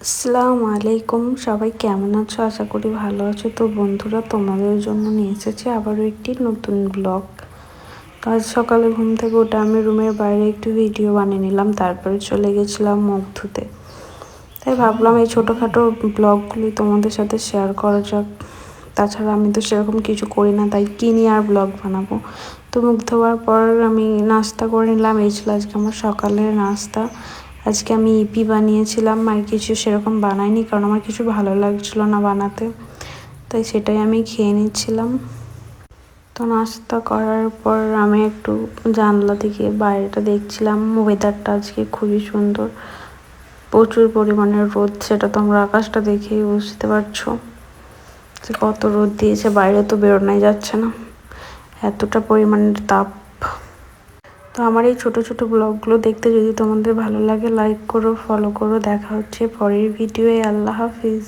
আসসালামু আলাইকুম, সবাই কেমন আছো? আশা করি ভালো আছো। তো বন্ধুরা, তোমাদের জন্য নিয়ে এসেছি আবারও একটি নতুন ব্লগ। তো আজ সকালে ঘুম থেকে উঠে আমি রুমের বাইরে একটু ভিডিও বানিয়ে নিলাম, তারপরে চলে গেছিলাম মুখ ধুতে। তাই ভাবলাম এই ছোটোখাটো ব্লগগুলি তোমাদের সাথে শেয়ার করা যাক। তাছাড়া আমি তো সেরকম কিছু করি না, তাই কিনি আর ব্লগ বানাবো। তো মুখ ধোয়ার পর আমি নাস্তা করে নিলাম। এই ছিল আজকে আমার সকালের নাস্তা। আজকে আমি ইপি বানিয়েছিলাম, আর কিছু সেরকম বানাইনি, কারণ আমার কিছু ভালো লাগছিল না বানাতে, তাই সেটাই আমি খেয়ে নিচ্ছিলাম। তো নাস্তা করার পর আমি একটু জানলা থেকে বাইরেটা দেখছিলাম। ওয়েদারটা আজকে খুবই সুন্দর, প্রচুর পরিমাণে রোদ, সেটা তোমরা আকাশটা দেখেই বুঝতে পারছো যে কত রোদ দিয়েছে। বাইরে তো বেরোনোই যাচ্ছে না, এতটা পরিমাণের তাপ। তো আমার এই ছোট ছোট ব্লগগুলো দেখতে যদি তোমাদের ভালো লাগে, লাইক করো, ফলো করো। দেখা হচ্ছে পরের ভিডিওয়ে। আল্লাহ হাফিজ।